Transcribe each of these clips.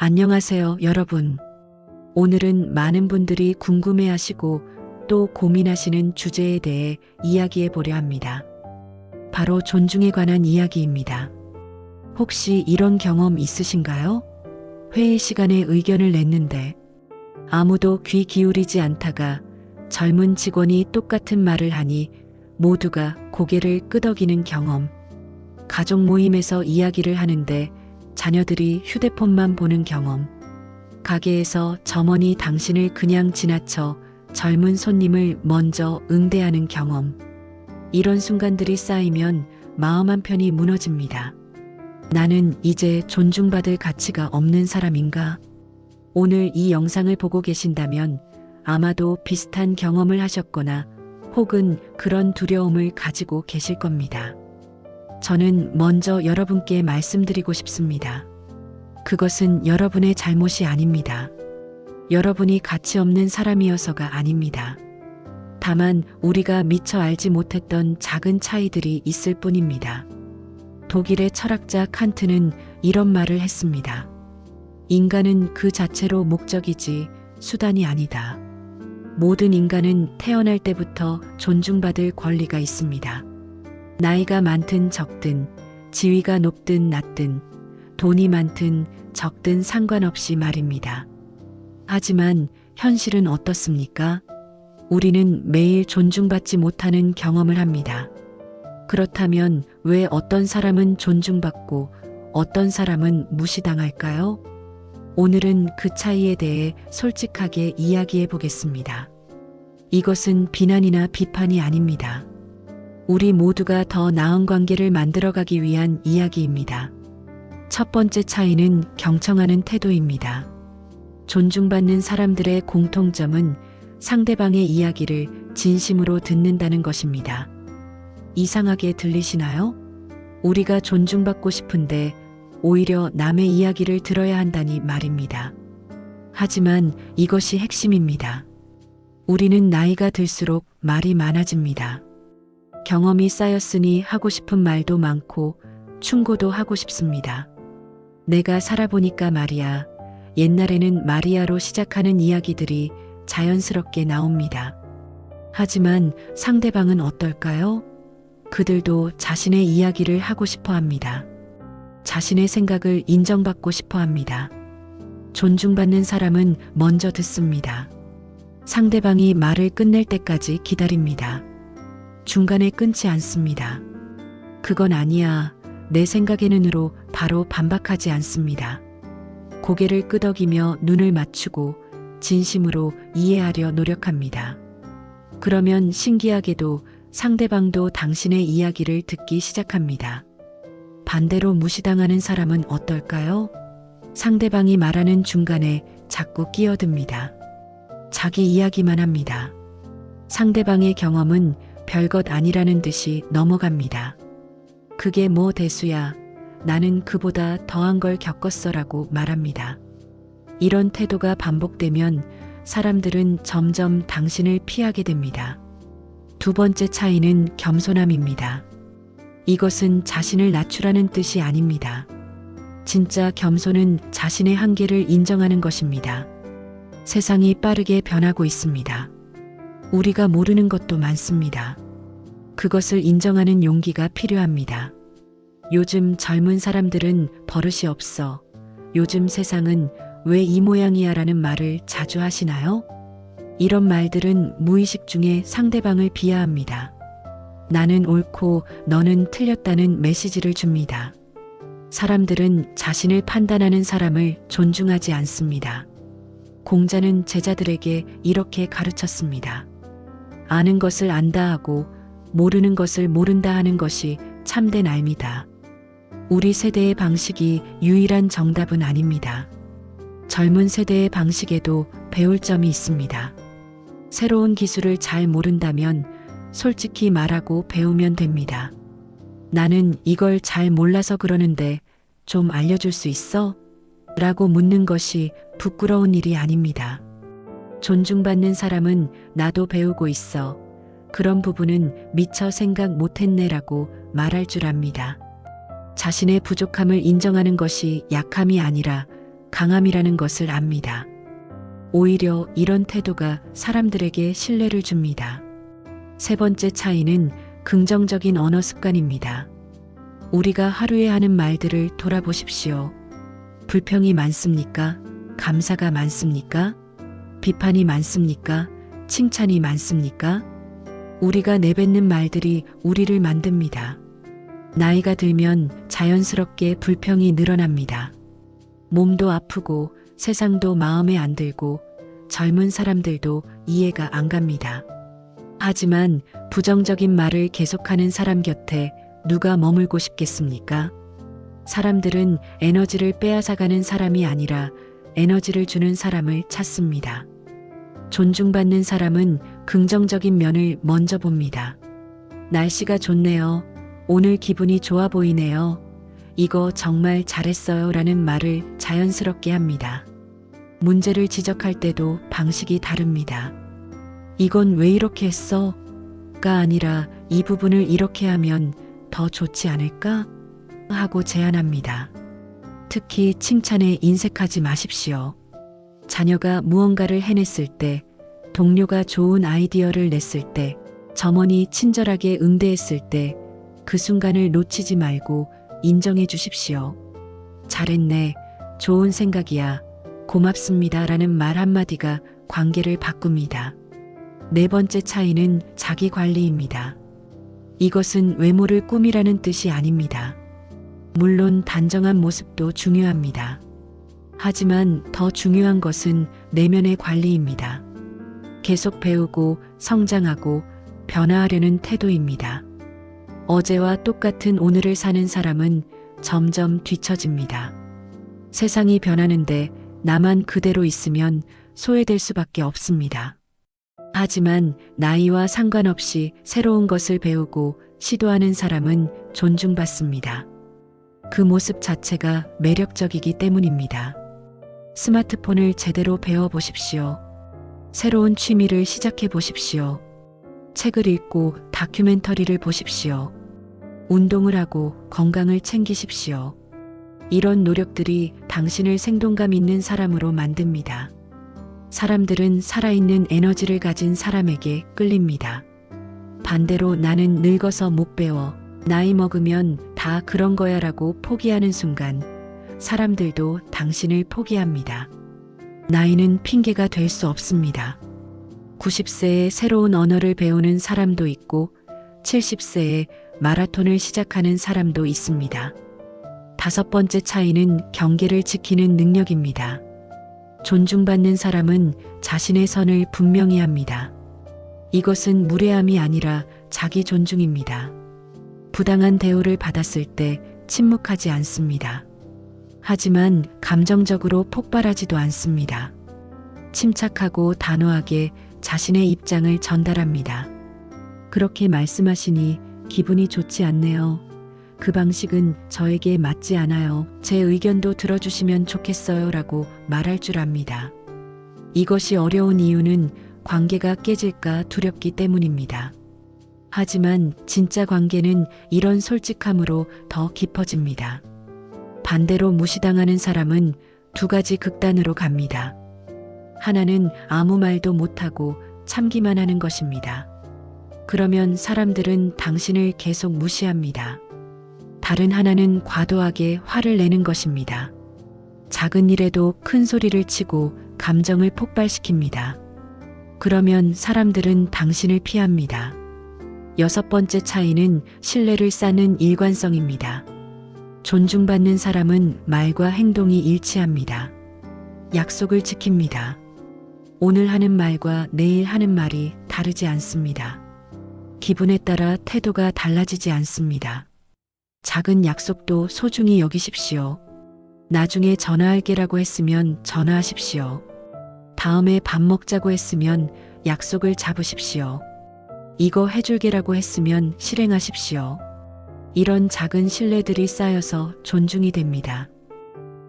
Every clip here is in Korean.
안녕하세요, 여러분. 오늘은 많은 분들이 궁금해하시고 또 고민하시는 주제에 대해 이야기해 보려 합니다. 바로 존중에 관한 이야기입니다. 혹시 이런 경험 있으신가요? 회의 시간에 의견을 냈는데 아무도 귀 기울이지 않다가 젊은 직원이 똑같은 말을 하니 모두가 고개를 끄덕이는 경험. 가족 모임에서 이야기를 하는데 자녀들이 휴대폰만 보는 경험. 가게에서 점원이 당신을 그냥 지나쳐 젊은 손님을 먼저 응대하는 경험. 이런 순간들이 쌓이면 마음 한편이 무너집니다. 나는 이제 존중받을 가치가 없는 사람인가? 오늘 이 영상을 보고 계신다면 아마도 비슷한 경험을 하셨거나 혹은 그런 두려움을 가지고 계실 겁니다. 저는 먼저 여러분께 말씀드리고 싶습니다. 그것은 여러분의 잘못이 아닙니다. 여러분이 가치 없는 사람이어서가 아닙니다. 다만 우리가 미처 알지 못했던 작은 차이들이 있을 뿐입니다. 독일의 철학자 칸트는 이런 말을 했습니다. 인간은 그 자체로 목적이지 수단이 아니다. 모든 인간은 태어날 때부터 존중받을 권리가 있습니다. 나이가 많든 적든, 지위가 높든 낮든, 돈이 많든 적든 상관없이 말입니다. 하지만 현실은 어떻습니까? 우리는 매일 존중받지 못하는 경험을 합니다. 그렇다면 왜 어떤 사람은 존중받고 어떤 사람은 무시당할까요? 오늘은 그 차이에 대해 솔직하게 이야기해 보겠습니다. 이것은 비난이나 비판이 아닙니다. 우리 모두가 더 나은 관계를 만들어가기 위한 이야기입니다. 첫 번째 차이는 경청하는 태도입니다. 존중받는 사람들의 공통점은 상대방의 이야기를 진심으로 듣는다는 것입니다. 이상하게 들리시나요? 우리가 존중받고 싶은데 오히려 남의 이야기를 들어야 한다니 말입니다. 하지만 이것이 핵심입니다. 우리는 나이가 들수록 말이 많아집니다. 경험이 쌓였으니 하고 싶은 말도 많고 충고도 하고 싶습니다. 내가 살아보니까 말이야. 옛날에는 마리아로 시작하는 이야기들이 자연스럽게 나옵니다. 하지만 상대방은 어떨까요? 그들도 자신의 이야기를 하고 싶어 합니다. 자신의 생각을 인정받고 싶어 합니다. 존중받는 사람은 먼저 듣습니다. 상대방이 말을 끝낼 때까지 기다립니다. 중간에 끊지 않습니다. 그건 아니야. 내 생각에는으로 바로 반박하지 않습니다. 고개를 끄덕이며 눈을 맞추고 진심으로 이해하려 노력합니다. 그러면 신기하게도 상대방도 당신의 이야기를 듣기 시작합니다. 반대로 무시당하는 사람은 어떨까요? 상대방이 말하는 중간에 자꾸 끼어듭니다. 자기 이야기만 합니다. 상대방의 경험은 별것 아니라는 듯이 넘어갑니다. 그게 뭐 대수야. 나는 그보다 더한 걸 겪었어라고 말합니다. 이런 태도가 반복되면 사람들은 점점 당신을 피하게 됩니다. 두 번째 차이는 겸손함입니다. 이것은 자신을 낮추라는 뜻이 아닙니다. 진짜 겸손은 자신의 한계를 인정하는 것입니다. 세상이 빠르게 변하고 있습니다. 우리가 모르는 것도 많습니다. 그것을 인정하는 용기가 필요합니다. 요즘 젊은 사람들은 버릇이 없어. 요즘 세상은 왜 이 모양이야 라는 말을 자주 하시나요? 이런 말들은 무의식 중에 상대방을 비하합니다. 나는 옳고 너는 틀렸다는 메시지를 줍니다. 사람들은 자신을 판단하는 사람을 존중하지 않습니다. 공자는 제자들에게 이렇게 가르쳤습니다. 아는 것을 안다 하고 모르는 것을 모른다 하는 것이 참된 알미다. 우리 세대의 방식이 유일한 정답은 아닙니다. 젊은 세대의 방식에도 배울 점이 있습니다. 새로운 기술을 잘 모른다면 솔직히 말하고 배우면 됩니다. 나는 이걸 잘 몰라서 그러는데 좀 알려줄 수 있어? 라고 묻는 것이 부끄러운 일이 아닙니다. 존중받는 사람은 나도 배우고 있어. 그런 부분은 미처 생각 못했네라고 말할 줄 압니다. 자신의 부족함을 인정하는 것이 약함이 아니라 강함이라는 것을 압니다. 오히려 이런 태도가 사람들에게 신뢰를 줍니다. 세 번째 차이는 긍정적인 언어 습관입니다. 우리가 하루에 하는 말들을 돌아보십시오. 불평이 많습니까? 감사가 많습니까? 비판이 많습니까? 칭찬이 많습니까? 우리가 내뱉는 말들이 우리를 만듭니다. 나이가 들면 자연스럽게 불평이 늘어납니다. 몸도 아프고 세상도 마음에 안 들고 젊은 사람들도 이해가 안 갑니다. 하지만 부정적인 말을 계속하는 사람 곁에 누가 머물고 싶겠습니까? 사람들은 에너지를 빼앗아가는 사람이 아니라 에너지를 주는 사람을 찾습니다. 존중받는 사람은 긍정적인 면을 먼저 봅니다. 날씨가 좋네요. 오늘 기분이 좋아 보이네요. 이거 정말 잘했어요 라는 말을 자연스럽게 합니다. 문제를 지적할 때도 방식이 다릅니다. 이건 왜 이렇게 했어? 가 아니라 이 부분을 이렇게 하면 더 좋지 않을까? 하고 제안합니다. 특히 칭찬에 인색하지 마십시오. 자녀가 무언가를 해냈을 때, 동료가 좋은 아이디어를 냈을 때, 점원이 친절하게 응대했을 때, 그 순간을 놓치지 말고 인정해 주십시오. 잘했네. 좋은 생각이야. 고맙습니다. 라는 말 한마디가 관계를 바꿉니다. 네 번째 차이는 자기 관리입니다. 이것은 외모를 꾸미라는 뜻이 아닙니다. 물론 단정한 모습도 중요합니다. 하지만 더 중요한 것은 내면의 관리입니다. 계속 배우고 성장하고 변화하려는 태도입니다. 어제와 똑같은 오늘을 사는 사람은 점점 뒤처집니다. 세상이 변하는데 나만 그대로 있으면 소외될 수밖에 없습니다. 하지만 나이와 상관없이 새로운 것을 배우고 시도하는 사람은 존중받습니다. 그 모습 자체가 매력적이기 때문입니다. 스마트폰을 제대로 배워보십시오. 새로운 취미를 시작해 보십시오. 책을 읽고 다큐멘터리를 보십시오. 운동을 하고 건강을 챙기십시오. 이런 노력들이 당신을 생동감 있는 사람으로 만듭니다. 사람들은 살아있는 에너지를 가진 사람에게 끌립니다. 반대로 나는 늙어서 못 배워, 나이 먹으면 다 그런 거야 라고 포기하는 순간 사람들도 당신을 포기합니다. 나이는 핑계가 될 수 없습니다. 90세에 새로운 언어를 배우는 사람도 있고 70세에 마라톤을 시작하는 사람도 있습니다. 다섯 번째 차이는 경계를 지키는 능력입니다. 존중받는 사람은 자신의 선을 분명히 합니다. 이것은 무례함이 아니라 자기 존중입니다. 부당한 대우를 받았을 때 침묵하지 않습니다. 하지만 감정적으로 폭발하지도 않습니다. 침착하고 단호하게 자신의 입장을 전달합니다. 그렇게 말씀하시니 기분이 좋지 않네요. 그 방식은 저에게 맞지 않아요. 제 의견도 들어주시면 좋겠어요 라고 말할 줄 압니다. 이것이 어려운 이유는 관계가 깨질까 두렵기 때문입니다. 하지만 진짜 관계는 이런 솔직함으로 더 깊어집니다. 반대로 무시당하는 사람은 두 가지 극단으로 갑니다. 하나는 아무 말도 못하고 참기만 하는 것입니다. 그러면 사람들은 당신을 계속 무시합니다. 다른 하나는 과도하게 화를 내는 것입니다. 작은 일에도 큰 소리를 치고 감정을 폭발시킵니다. 그러면 사람들은 당신을 피합니다. 여섯 번째 차이는 신뢰를 쌓는 일관성입니다. 존중받는 사람은 말과 행동이 일치합니다. 약속을 지킵니다. 오늘 하는 말과 내일 하는 말이 다르지 않습니다. 기분에 따라 태도가 달라지지 않습니다. 작은 약속도 소중히 여기십시오. 나중에 전화할게라고 했으면 전화하십시오. 다음에 밥 먹자고 했으면 약속을 잡으십시오. 이거 해줄게라고 했으면 실행하십시오. 이런 작은 신뢰들이 쌓여서 존중이 됩니다.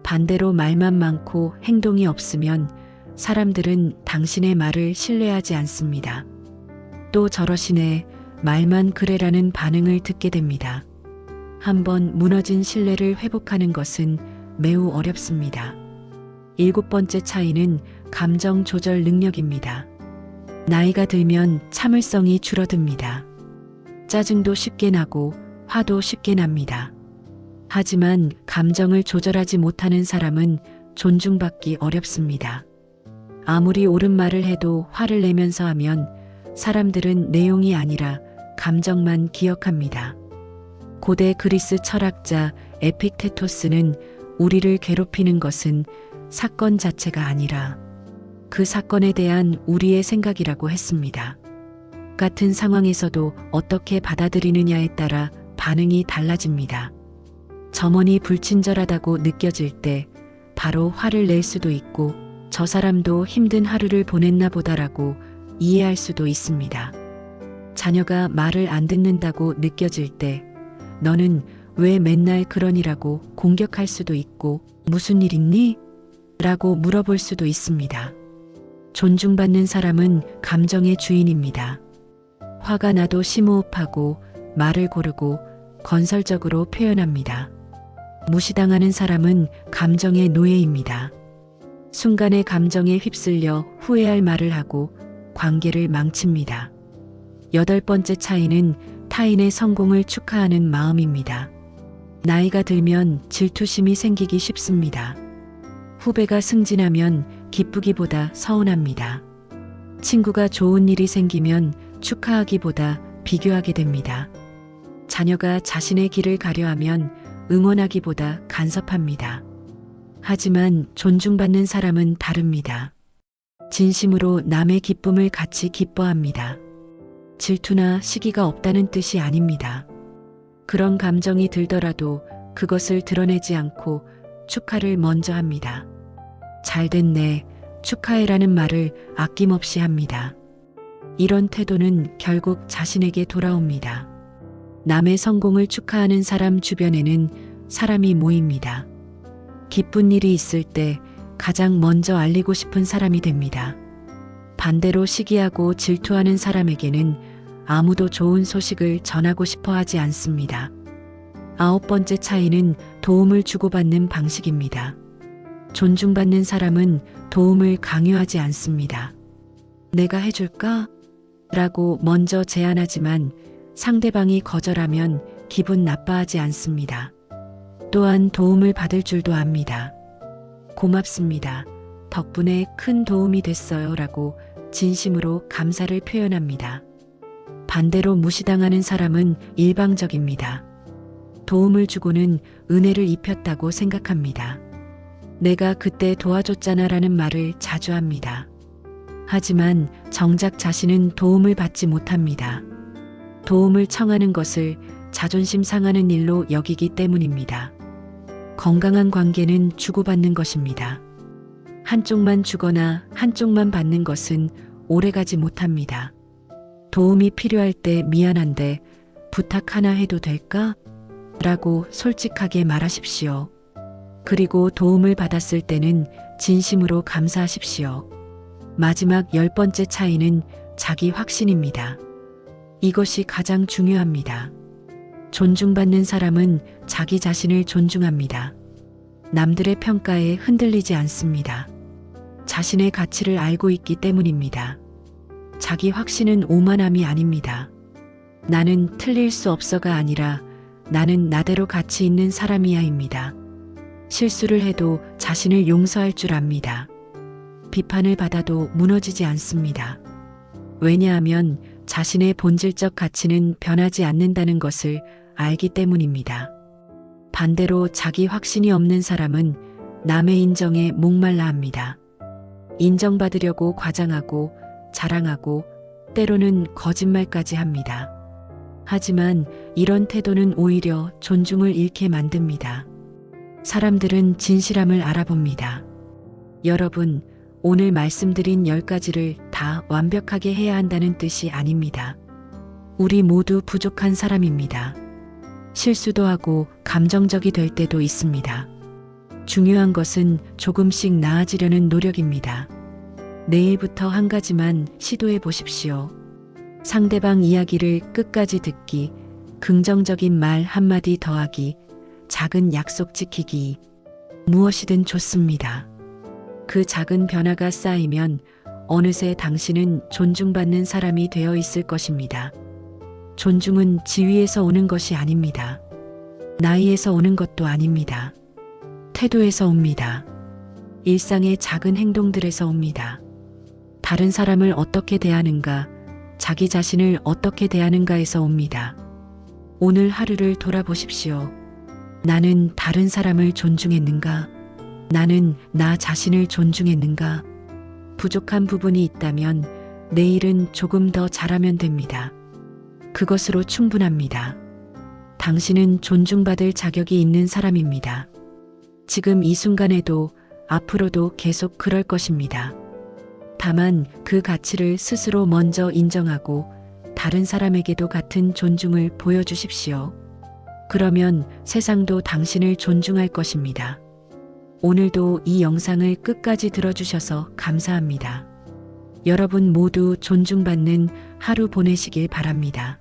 반대로 말만 많고 행동이 없으면 사람들은 당신의 말을 신뢰하지 않습니다. 또 저러시네, 말만 그래라는 반응을 듣게 됩니다. 한번 무너진 신뢰를 회복하는 것은 매우 어렵습니다. 7번째 차이는 감정 조절 능력입니다. 나이가 들면 참을성이 줄어듭니다. 짜증도 쉽게 나고 화도 쉽게 납니다. 하지만 감정을 조절하지 못하는 사람은 존중받기 어렵습니다. 아무리 옳은 말을 해도 화를 내면서 하면 사람들은 내용이 아니라 감정만 기억합니다. 고대 그리스 철학자 에픽테토스는 우리를 괴롭히는 것은 사건 자체가 아니라 그 사건에 대한 우리의 생각이라고 했습니다. 같은 상황에서도 어떻게 받아들이느냐에 따라 반응이 달라집니다. 점원이 불친절하다고 느껴질 때 바로 화를 낼 수도 있고 저 사람도 힘든 하루를 보냈나 보다라고 이해할 수도 있습니다. 자녀가 말을 안 듣는다고 느껴질 때 너는 왜 맨날 그러니라고 공격할 수도 있고 무슨 일 있니? 라고 물어볼 수도 있습니다. 존중받는 사람은 감정의 주인입니다. 화가 나도 심호흡하고 말을 고르고 건설적으로 표현합니다. 무시당하는 사람은 감정의 노예입니다. 순간의 감정에 휩쓸려 후회할 말을 하고 관계를 망칩니다. 8번째 차이는 타인의 성공을 축하하는 마음입니다. 나이가 들면 질투심이 생기기 쉽습니다. 후배가 승진하면 기쁘기보다 서운합니다. 친구가 좋은 일이 생기면 축하하기보다 비교하게 됩니다. 자녀가 자신의 길을 가려하면 응원하기보다 간섭합니다. 하지만 존중받는 사람은 다릅니다. 진심으로 남의 기쁨을 같이 기뻐합니다. 질투나 시기가 없다는 뜻이 아닙니다. 그런 감정이 들더라도 그것을 드러내지 않고 축하를 먼저 합니다. 잘 됐네, 축하해라는 말을 아낌없이 합니다. 이런 태도는 결국 자신에게 돌아옵니다. 남의 성공을 축하하는 사람 주변에는 사람이 모입니다. 기쁜 일이 있을 때 가장 먼저 알리고 싶은 사람이 됩니다. 반대로 시기하고 질투하는 사람에게는 아무도 좋은 소식을 전하고 싶어 하지 않습니다. 9번째 차이는 도움을 주고받는 방식입니다. 존중받는 사람은 도움을 강요하지 않습니다. 내가 해줄까? 라고 먼저 제안하지만 상대방이 거절하면 기분 나빠하지 않습니다. 또한 도움을 받을 줄도 압니다. 고맙습니다. 덕분에 큰 도움이 됐어요. 라고 진심으로 감사를 표현합니다. 반대로 무시당하는 사람은 일방적입니다. 도움을 주고는 은혜를 입혔다고 생각합니다. 내가 그때 도와줬잖아 라는 말을 자주 합니다. 하지만 정작 자신은 도움을 받지 못합니다. 도움을 청하는 것을 자존심 상하는 일로 여기기 때문입니다. 건강한 관계는 주고받는 것입니다. 한쪽만 주거나 한쪽만 받는 것은 오래가지 못합니다. 도움이 필요할 때 미안한데 부탁 하나 해도 될까? 라고 솔직하게 말하십시오. 그리고 도움을 받았을 때는 진심으로 감사하십시오. 마지막 10번째 차이는 자기 확신입니다. 이것이 가장 중요합니다. 존중받는 사람은 자기 자신을 존중합니다. 남들의 평가에 흔들리지 않습니다. 자신의 가치를 알고 있기 때문입니다. 자기 확신은 오만함이 아닙니다. 나는 틀릴 수 없어가 아니라 나는 나대로 가치 있는 사람이야입니다. 실수를 해도 자신을 용서할 줄 압니다. 비판을 받아도 무너지지 않습니다. 왜냐하면 자신의 본질적 가치는 변하지 않는다는 것을 알기 때문입니다. 반대로 자기 확신이 없는 사람은 남의 인정에 목말라 합니다. 인정받으려고 과장하고 자랑하고 때로는 거짓말까지 합니다. 하지만 이런 태도는 오히려 존중을 잃게 만듭니다. 사람들은 진실함을 알아봅니다. 여러분, 오늘 말씀드린 10가지를 다 완벽하게 해야 한다는 뜻이 아닙니다. 우리 모두 부족한 사람입니다. 실수도 하고 감정적이 될 때도 있습니다. 중요한 것은 조금씩 나아지려는 노력입니다. 내일부터 한 가지만 시도해 보십시오. 상대방 이야기를 끝까지 듣기, 긍정적인 말 한마디 더하기, 작은 약속 지키기, 무엇이든 좋습니다. 그 작은 변화가 쌓이면 어느새 당신은 존중받는 사람이 되어 있을 것입니다. 존중은 지위에서 오는 것이 아닙니다. 나이에서 오는 것도 아닙니다. 태도에서 옵니다. 일상의 작은 행동들에서 옵니다. 다른 사람을 어떻게 대하는가, 자기 자신을 어떻게 대하는가에서 옵니다. 오늘 하루를 돌아보십시오. 나는 다른 사람을 존중했는가? 나는 나 자신을 존중했는가? 부족한 부분이 있다면 내일은 조금 더 잘하면 됩니다. 그것으로 충분합니다. 당신은 존중받을 자격이 있는 사람입니다. 지금 이 순간에도 앞으로도 계속 그럴 것입니다. 다만 그 가치를 스스로 먼저 인정하고 다른 사람에게도 같은 존중을 보여주십시오. 그러면 세상도 당신을 존중할 것입니다. 오늘도 이 영상을 끝까지 들어주셔서 감사합니다. 여러분 모두 존중받는 하루 보내시길 바랍니다.